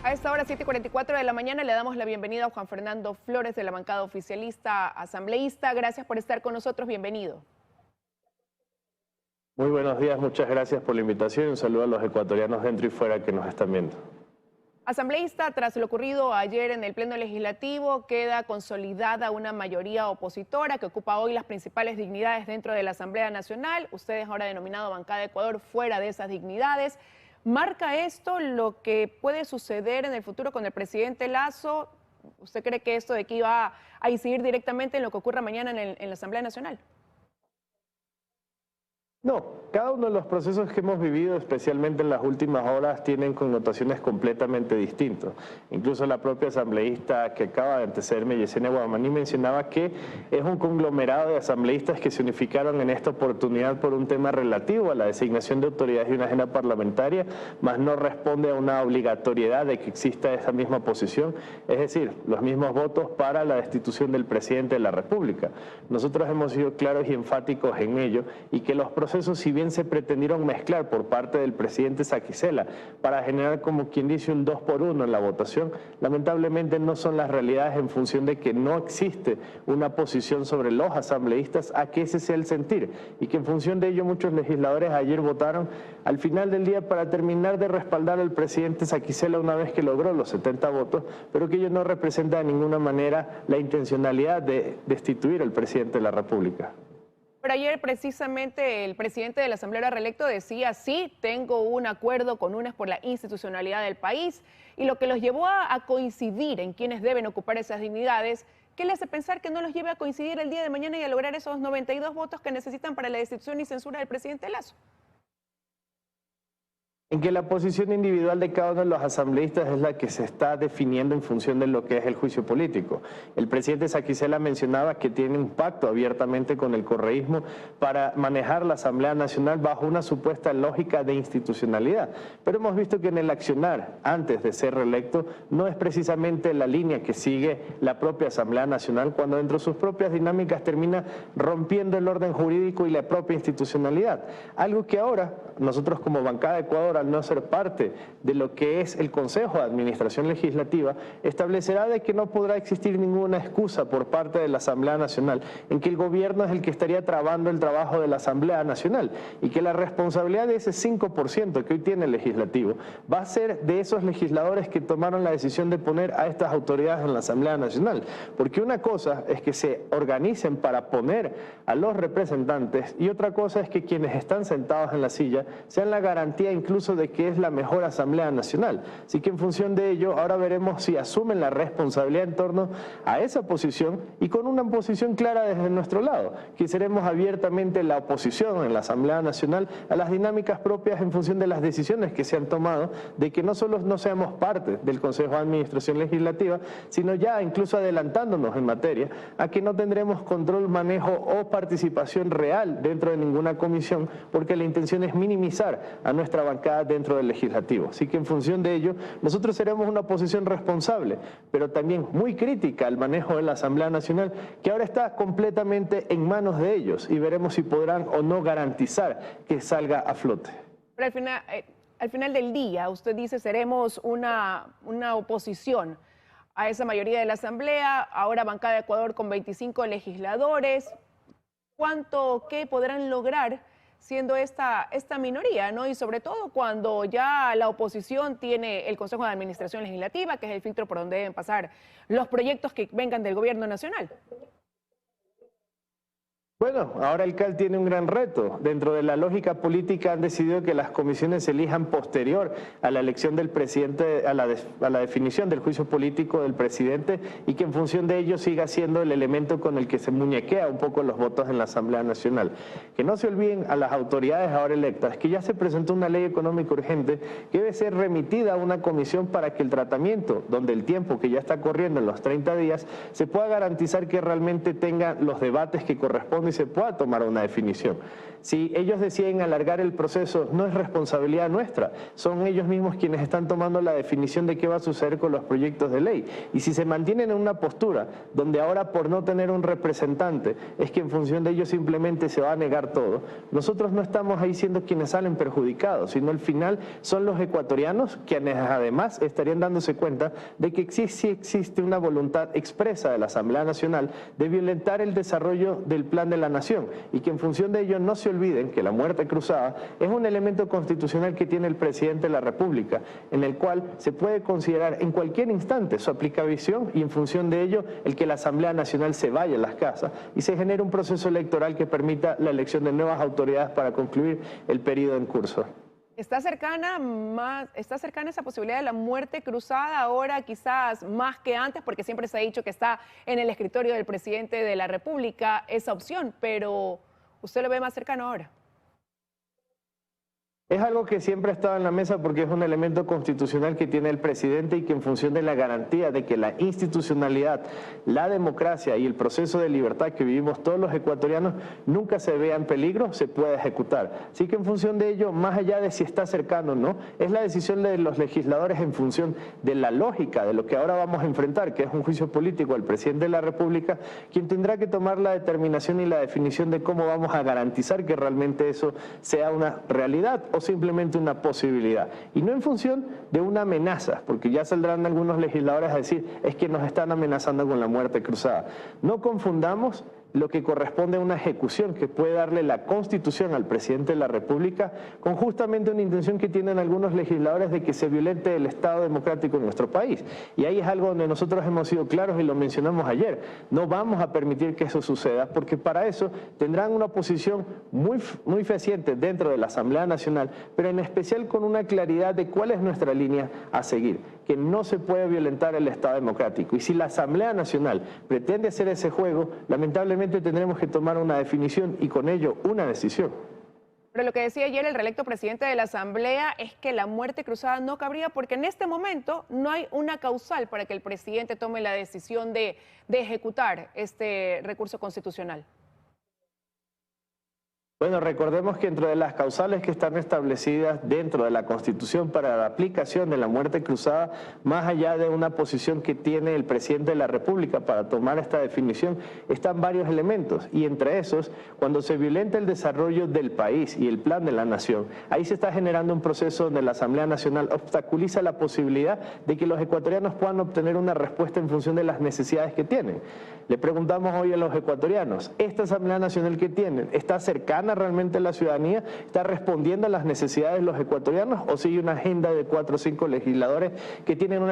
A esta hora, 7:44 de la mañana, le damos la bienvenida a Juan Fernando Flores de la bancada oficialista asambleísta. Gracias por estar con nosotros, bienvenido. Muy buenos días, muchas gracias por la invitación y un saludo a los ecuatorianos dentro y fuera que nos están viendo. Asambleísta, tras lo ocurrido ayer en el Pleno Legislativo, queda consolidada una mayoría opositora que ocupa hoy las principales dignidades dentro de la Asamblea Nacional. Ustedes ahora denominado Bancada Ecuador fuera de esas dignidades. ¿Marca esto lo que puede suceder en el futuro con el presidente Lasso? ¿Usted cree que esto de aquí va a incidir directamente en lo que ocurra mañana en la Asamblea Nacional? No, cada uno de los procesos que hemos vivido, especialmente en las últimas horas, tienen connotaciones completamente distintas. Incluso la propia asambleísta que acaba de antecederme, Yesenia Guamaní, mencionaba que es un conglomerado de asambleístas que se unificaron en esta oportunidad por un tema relativo a la designación de autoridades y una agenda parlamentaria, mas no responde a una obligatoriedad de que exista esa misma posición, es decir, los mismos votos para la destitución del presidente de la República. Nosotros hemos sido claros y enfáticos en ello y que los procesos, si bien se pretendieron mezclar por parte del presidente Saquicela para generar, como quien dice, un 2 por 1 en la votación, lamentablemente no son las realidades en función de que no existe una posición sobre los asambleístas a que ese sea el sentir y que en función de ello muchos legisladores ayer votaron al final del día para terminar de respaldar al presidente Saquicela una vez que logró los 70 votos, pero que ello no representa de ninguna manera la intencionalidad de destituir al presidente de la República. Pero ayer precisamente el presidente de la Asamblea reelecto decía, sí, tengo un acuerdo con UNES por la institucionalidad del país, y lo que los llevó a coincidir en quienes deben ocupar esas dignidades, ¿qué le hace pensar que no los lleve a coincidir el día de mañana y a lograr esos 92 votos que necesitan para la destitución y censura del presidente Lasso? En que la posición individual de cada uno de los asambleístas es la que se está definiendo en función de lo que es el juicio político. El presidente Saquicela mencionaba que tiene un pacto abiertamente con el correísmo para manejar la Asamblea Nacional bajo una supuesta lógica de institucionalidad. Pero hemos visto que en el accionar, antes de ser reelecto, no es precisamente la línea que sigue la propia Asamblea Nacional cuando dentro de sus propias dinámicas termina rompiendo el orden jurídico y la propia institucionalidad. Algo que ahora nosotros como Bancada Ecuador, al no ser parte de lo que es el Consejo de Administración Legislativa, establecerá de que no podrá existir ninguna excusa por parte de la Asamblea Nacional en que el gobierno es el que estaría trabando el trabajo de la Asamblea Nacional y que la responsabilidad de ese 5% que hoy tiene el legislativo va a ser de esos legisladores que tomaron la decisión de poner a estas autoridades en la Asamblea Nacional. Porque una cosa es que se organicen para poner a los representantes y otra cosa es que quienes están sentados en la silla sean la garantía incluso de que es la mejor Asamblea Nacional. Así que en función de ello, ahora veremos si asumen la responsabilidad en torno a esa posición y con una posición clara desde nuestro lado, que seremos abiertamente la oposición en la Asamblea Nacional a las dinámicas propias en función de las decisiones que se han tomado, de que no solo no seamos parte del Consejo de Administración Legislativa, sino ya incluso adelantándonos en materia a que no tendremos control, manejo o participación real dentro de ninguna comisión, porque la intención es minimizar a nuestra bancada dentro del legislativo. Así que en función de ello, nosotros seremos una posición responsable, pero también muy crítica al manejo de la Asamblea Nacional, que ahora está completamente en manos de ellos y veremos si podrán o no garantizar que salga a flote. Pero al final del día, usted dice, seremos una oposición a esa mayoría de la Asamblea, ahora Bancada de Ecuador con 25 legisladores. ¿Cuánto, qué podrán lograr siendo esta minoría, ¿no? Y sobre todo cuando ya la oposición tiene el Consejo de Administración Legislativa, que es el filtro por donde deben pasar los proyectos que vengan del gobierno nacional. Bueno, ahora el CAL tiene un gran reto. Dentro de la lógica política han decidido que las comisiones se elijan posterior a la elección del presidente, a la definición del juicio político del presidente y que en función de ello siga siendo el elemento con el que se muñequea un poco los votos en la Asamblea Nacional. Que no se olviden a las autoridades ahora electas que ya se presentó una ley económica urgente que debe ser remitida a una comisión para que el tratamiento, donde el tiempo que ya está corriendo en los 30 días, se pueda garantizar que realmente tenga los debates que corresponden y se pueda tomar una definición. Si ellos deciden alargar el proceso, no es responsabilidad nuestra, son ellos mismos quienes están tomando la definición de qué va a suceder con los proyectos de ley. Y si se mantienen en una postura donde ahora por no tener un representante es que en función de ello simplemente se va a negar todo, nosotros no estamos ahí siendo quienes salen perjudicados, sino al final son los ecuatorianos quienes además estarían dándose cuenta de que sí existe una voluntad expresa de la Asamblea Nacional de violentar el desarrollo del plan de la nación y que en función de ello no se olviden que la muerte cruzada es un elemento constitucional que tiene el presidente de la República, en el cual se puede considerar en cualquier instante su aplicación y en función de ello el que la Asamblea Nacional se vaya a las casas y se genere un proceso electoral que permita la elección de nuevas autoridades para concluir el periodo en curso. ¿Está cercana esa posibilidad de la muerte cruzada ahora quizás más que antes? Porque siempre se ha dicho que está en el escritorio del presidente de la República esa opción, pero ¿usted lo ve más cercano ahora? Es algo que siempre ha estado en la mesa porque es un elemento constitucional que tiene el presidente y que en función de la garantía de que la institucionalidad, la democracia y el proceso de libertad que vivimos todos los ecuatorianos nunca se vea en peligro, se puede ejecutar. Así que en función de ello, más allá de si está cercano o no, es la decisión de los legisladores en función de la lógica de lo que ahora vamos a enfrentar, que es un juicio político al presidente de la República, quien tendrá que tomar la determinación y la definición de cómo vamos a garantizar que realmente eso sea una realidad o simplemente una posibilidad, y no en función de una amenaza, porque ya saldrán algunos legisladores a decir es que nos están amenazando con la muerte cruzada. No confundamos lo que corresponde a una ejecución que puede darle la Constitución al presidente de la República con justamente una intención que tienen algunos legisladores de que se violente el Estado democrático en nuestro país. Y ahí es algo donde nosotros hemos sido claros y lo mencionamos ayer. No vamos a permitir que eso suceda porque para eso tendrán una posición muy fehaciente dentro de la Asamblea Nacional, pero en especial con una claridad de cuál es nuestra línea a seguir, que no se puede violentar el Estado democrático. Y si la Asamblea Nacional pretende hacer ese juego, lamentablemente tendremos que tomar una definición y con ello una decisión. Pero lo que decía ayer el reelecto presidente de la Asamblea es que la muerte cruzada no cabría porque en este momento no hay una causal para que el presidente tome la decisión de ejecutar este recurso constitucional. Bueno, recordemos que entre las causales que están establecidas dentro de la Constitución para la aplicación de la muerte cruzada, más allá de una posición que tiene el presidente de la República para tomar esta definición, están varios elementos y entre esos, cuando se violenta el desarrollo del país y el plan de la nación, ahí se está generando un proceso donde la Asamblea Nacional obstaculiza la posibilidad de que los ecuatorianos puedan obtener una respuesta en función de las necesidades que tienen. Le preguntamos hoy a los ecuatorianos, ¿esta Asamblea Nacional que tienen está cercana realmente la ciudadanía, está respondiendo a las necesidades de los ecuatorianos o sigue una agenda de 4 o 5 legisladores que tienen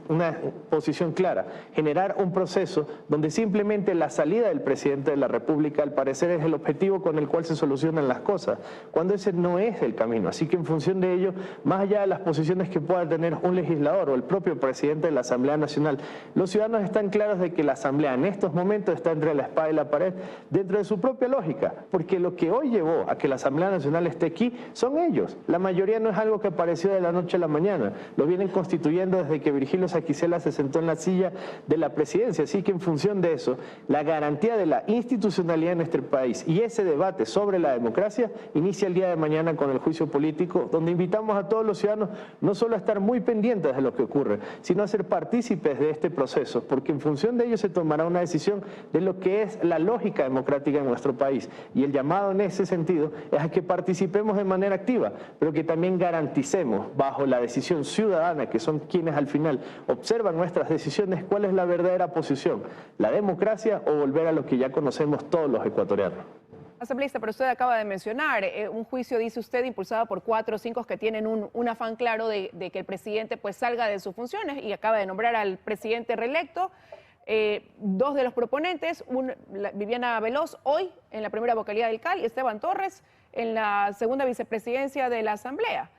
una posición clara? Generar un proceso donde simplemente la salida del presidente de la República al parecer es el objetivo con el cual se solucionan las cosas, cuando ese no es el camino. Así que en función de ello, más allá de las posiciones que pueda tener un legislador o el propio presidente de la Asamblea Nacional, los ciudadanos están claros de que la Asamblea en estos momentos está entre la espada y la pared dentro de su propia lógica, porque lo que hoy llevó a que la Asamblea Nacional esté aquí son ellos. La mayoría no es algo que apareció de la noche a la mañana, lo vienen constituyendo desde que Virgilio Saquicela se sentó en la silla de la presidencia, así que en función de eso, la garantía de la institucionalidad en nuestro país y ese debate sobre la democracia inicia el día de mañana con el juicio político, donde invitamos a todos los ciudadanos no solo a estar muy pendientes de lo que ocurre, sino a ser partícipes de este proceso, porque en función de ello se tomará una decisión de lo que es la lógica democrática en nuestro país, y el llamado en ese sentido es a que participemos de manera activa, pero que también garanticemos bajo la decisión ciudadana, que son quienes al final observan nuestras decisiones, cuál es la verdadera posición, la democracia o volver a lo que ya conocemos todos los ecuatorianos. Asambleísta, pero usted acaba de mencionar un juicio, dice usted, impulsado por 4 o 5 que tienen un afán claro de que el presidente pues salga de sus funciones, y acaba de nombrar al presidente reelecto. 2 de los proponentes, Viviana Veloz hoy en la primera vocalía del CAL y Esteban Torres en la segunda vicepresidencia de la Asamblea.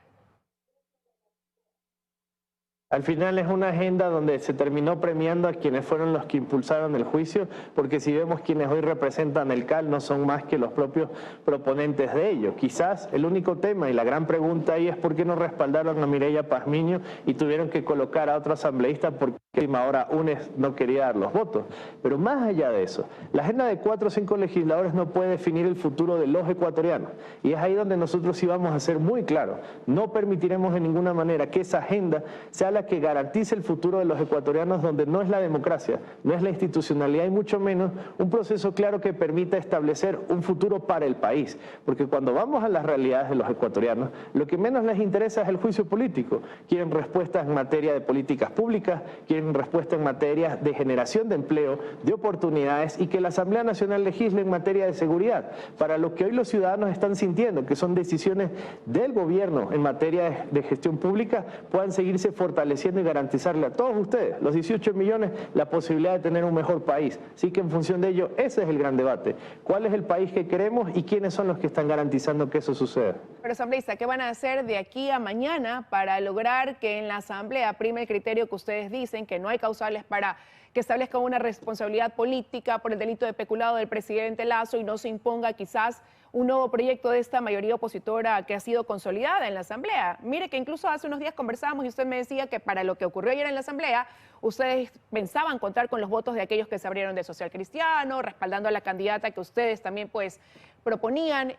Al final es una agenda donde se terminó premiando a quienes fueron los que impulsaron el juicio, porque si vemos quienes hoy representan el CAL no son más que los propios proponentes de ello. Quizás el único tema y la gran pregunta ahí es por qué no respaldaron a Mireya Pazmiño y tuvieron que colocar a otro asambleísta porque ahora UNES no quería dar los votos. Pero más allá de eso, la agenda de 4 o 5 legisladores no puede definir el futuro de los ecuatorianos. Y es ahí donde nosotros sí vamos a ser muy claros. No permitiremos de ninguna manera que esa agenda sea la que garantice el futuro de los ecuatorianos, donde no es la democracia, no es la institucionalidad y mucho menos un proceso claro que permita establecer un futuro para el país. Porque cuando vamos a las realidades de los ecuatorianos, lo que menos les interesa es el juicio político. Quieren respuestas en materia de políticas públicas, quieren respuestas en materia de generación de empleo, de oportunidades y que la Asamblea Nacional legisle en materia de seguridad. Para lo que hoy los ciudadanos están sintiendo, que son decisiones del gobierno en materia de gestión pública, puedan seguirse fortaleciendo y garantizarle a todos ustedes, los 18 millones, la posibilidad de tener un mejor país. Así que en función de ello, ese es el gran debate. ¿Cuál es el país que queremos y quiénes son los que están garantizando que eso suceda? Pero, asambleísta, ¿qué van a hacer de aquí a mañana para lograr que en la Asamblea prime el criterio que ustedes dicen, que no hay causales para que establezca una responsabilidad política por el delito de peculado del presidente Lasso y no se imponga quizás un nuevo proyecto de esta mayoría opositora que ha sido consolidada en la Asamblea? Mire que incluso hace unos días conversábamos y usted me decía que para lo que ocurrió ayer en la Asamblea, ustedes pensaban contar con los votos de aquellos que se abrieron de Social Cristiano, respaldando a la candidata que ustedes también pues proponían,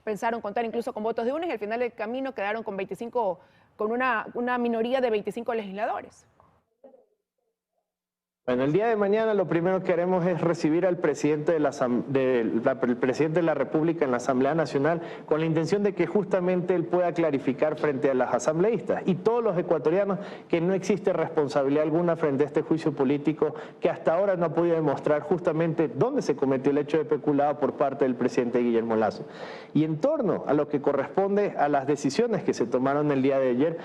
pensaron contar incluso con votos de UNES y al final del camino quedaron con 25, con una minoría de 25 legisladores. Bueno, el día de mañana lo primero que haremos es recibir al presidente el presidente de la República en la Asamblea Nacional con la intención de que justamente él pueda clarificar frente a las asambleístas y todos los ecuatorianos que no existe responsabilidad alguna frente a este juicio político que hasta ahora no ha podido demostrar justamente dónde se cometió el hecho de peculado por parte del presidente Guillermo Lasso. Y en torno a lo que corresponde a las decisiones que se tomaron el día de ayer,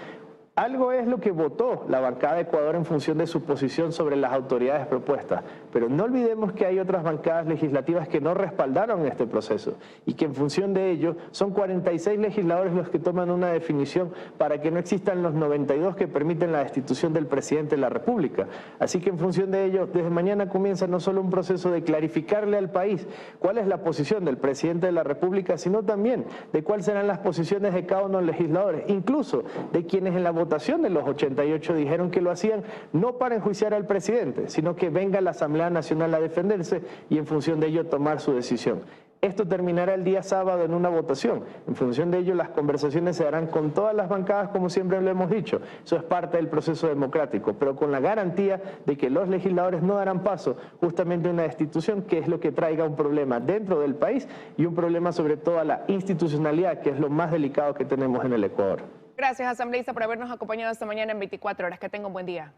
algo es lo que votó la bancada de Ecuador en función de su posición sobre las autoridades propuestas, pero no olvidemos que hay otras bancadas legislativas que no respaldaron este proceso y que en función de ello son 46 legisladores los que toman una definición para que no existan los 92 que permiten la destitución del presidente de la República. Así que en función de ello, desde mañana comienza no solo un proceso de clarificarle al país cuál es la posición del presidente de la República, sino también de cuáles serán las posiciones de cada uno de los legisladores, incluso de quienes en la votación de los 88 dijeron que lo hacían no para enjuiciar al presidente, sino que venga la Asamblea Nacional a defenderse y en función de ello tomar su decisión. Esto terminará el día sábado en una votación. En función de ello, las conversaciones se darán con todas las bancadas, como siempre lo hemos dicho. Eso es parte del proceso democrático, pero con la garantía de que los legisladores no darán paso justamente a una destitución, que es lo que traiga un problema dentro del país y un problema sobre todo a la institucionalidad, que es lo más delicado que tenemos en el Ecuador. Gracias, asambleísta, por habernos acompañado esta mañana en 24 horas. Que tenga un buen día.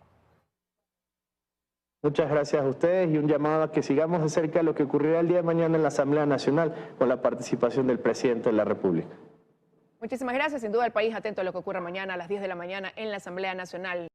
Muchas gracias a ustedes y un llamado a que sigamos de cerca lo que ocurrirá el día de mañana en la Asamblea Nacional con la participación del presidente de la República. Muchísimas gracias. Sin duda el país atento a lo que ocurra mañana a las 10 de la mañana en la Asamblea Nacional.